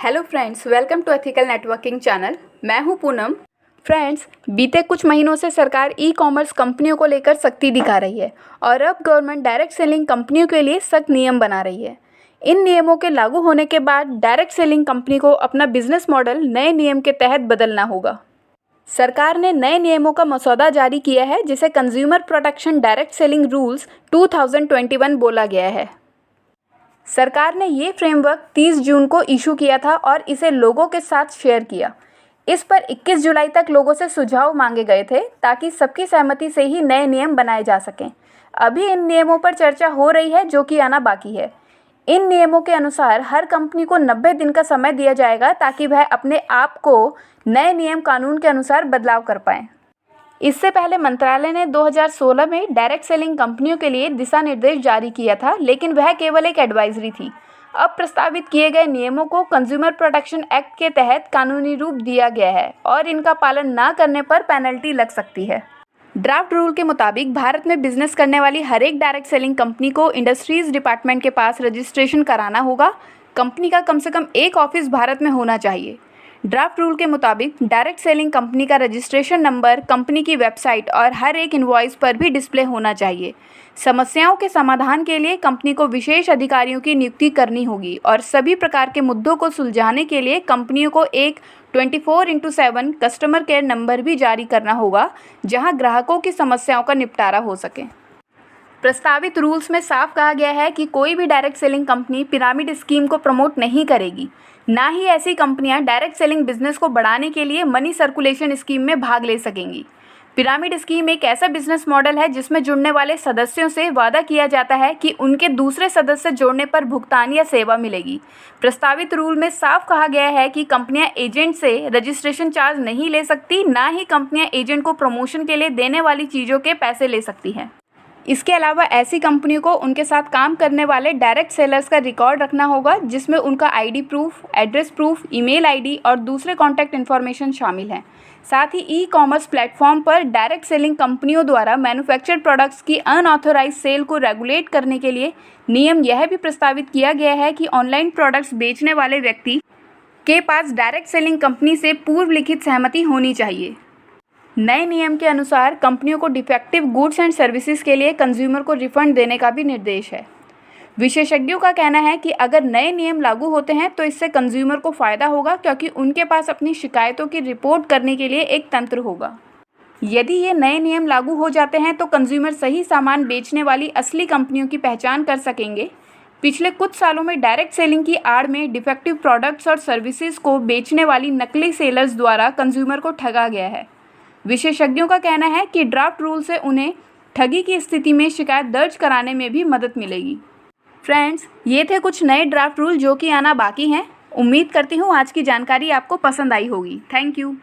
Hello friends, welcome to ethical networking channel. मैं हूं Poonam. Friends, बीते कुछ महीनों से सरकार ई कॉमर्स कंपनियों को लेकर सख्ती दिखा रही है और अब गवर्नमेंट डायरेक्ट सेलिंग कंपनियों के लिए सख्त नियम बना रही है। इन नियमों के लागू होने के बाद डायरेक्ट सेलिंग कंपनी को अपना बिजनेस मॉडल नए नियम के तहत बदलना होगा। सरकार ने नए नियमों का मसौदा जारी किया है जिसे consumer protection direct selling rules 2021 बोला गया है। सरकार ने ये फ्रेमवर्क 30 जून को इशू किया था और इसे लोगों के साथ शेयर किया। इस पर 21 जुलाई तक लोगों से सुझाव मांगे गए थे ताकि सबकी सहमति से ही नए नियम बनाए जा सकें। अभी इन नियमों पर चर्चा हो रही है जो कि आना बाकी है। इन नियमों के अनुसार हर कंपनी को 90 दिन का समय दिया जाएगा ताकि वह अपने आप को नए नियम कानून के अनुसार बदलाव कर पाएँ। इससे पहले मंत्रालय ने 2016 में डायरेक्ट सेलिंग कंपनियों के लिए दिशा निर्देश जारी किया था, लेकिन वह केवल एक एडवाइजरी थी। अब प्रस्तावित किए गए नियमों को कंज्यूमर प्रोटेक्शन एक्ट के तहत कानूनी रूप दिया गया है और इनका पालन न करने पर पेनल्टी लग सकती है। ड्राफ्ट रूल के मुताबिक भारत में बिजनेस करने वाली हर एक डायरेक्ट सेलिंग कंपनी को इंडस्ट्रीज डिपार्टमेंट के पास रजिस्ट्रेशन कराना होगा। कंपनी का कम से कम एक ऑफिस भारत में होना चाहिए। ड्राफ्ट रूल के मुताबिक डायरेक्ट सेलिंग कंपनी का रजिस्ट्रेशन नंबर कंपनी की वेबसाइट और हर एक इनवॉइस पर भी डिस्प्ले होना चाहिए। समस्याओं के समाधान के लिए कंपनी को विशेष अधिकारियों की नियुक्ति करनी होगी और सभी प्रकार के मुद्दों को सुलझाने के लिए कंपनियों को एक 24/7 कस्टमर केयर नंबर भी जारी करना होगा, जहां ग्राहकों की समस्याओं का निपटारा हो सके। प्रस्तावित रूल्स में साफ कहा गया है कि कोई भी direct selling company pyramid scheme को प्रमोट नहीं करेगी। ना ही ऐसी कंपनियां डायरेक्ट सेलिंग बिजनेस को बढ़ाने के लिए मनी सर्कुलेशन स्कीम में भाग ले सकेंगी। पिरामिड स्कीम एक ऐसा बिजनेस मॉडल है जिसमें जुड़ने वाले सदस्यों से वादा किया जाता है कि उनके दूसरे सदस्य जोड़ने पर भुगतान या सेवा मिलेगी। प्रस्तावित रूल में साफ कहा गया है कि कंपनियां एजेंट से रजिस्ट्रेशन चार्ज नहीं ले सकती, ना ही कंपनियां एजेंट को प्रमोशन के लिए देने वाली चीज़ों के पैसे ले सकती हैं। इसके अलावा ऐसी कंपनियों को उनके साथ काम करने वाले डायरेक्ट सेलर्स का रिकॉर्ड रखना होगा, जिसमें उनका ID proof, address proof, email ID और दूसरे कॉन्टैक्ट इन्फॉर्मेशन शामिल हैं। साथ ही ई कॉमर्स प्लेटफॉर्म पर डायरेक्ट सेलिंग कंपनियों द्वारा मैन्युफैक्चर्ड प्रोडक्ट्स की अनऑथोराइज सेल को रेगुलेट करने के लिए नियम यह भी प्रस्तावित किया गया है कि ऑनलाइन प्रोडक्ट्स बेचने वाले व्यक्ति के पास डायरेक्ट सेलिंग कंपनी से पूर्व लिखित सहमति होनी चाहिए। नए नियम के अनुसार कंपनियों को डिफेक्टिव गुड्स एंड सर्विसेज के लिए कंज्यूमर को रिफंड देने का भी निर्देश है। विशेषज्ञों का कहना है कि अगर नए नियम लागू होते हैं तो इससे कंज्यूमर को फ़ायदा होगा, क्योंकि उनके पास अपनी शिकायतों की रिपोर्ट करने के लिए एक तंत्र होगा। यदि ये नए नियम लागू हो जाते हैं तो कंज्यूमर सही सामान बेचने वाली असली कंपनियों की पहचान कर सकेंगे। पिछले कुछ सालों में डायरेक्ट सेलिंग की आड़ में डिफेक्टिव प्रोडक्ट्स और सर्विसेज को बेचने वाली नकली सेलर्स द्वारा कंज्यूमर को ठगा गया है। विशेषज्ञों का कहना है कि ड्राफ्ट रूल से उन्हें ठगी की स्थिति में शिकायत दर्ज कराने में भी मदद मिलेगी। फ्रेंड्स, ये थे कुछ नए ड्राफ्ट रूल जो कि आना बाकी हैं। उम्मीद करती हूँ आज की जानकारी आपको पसंद आई होगी। Thank you.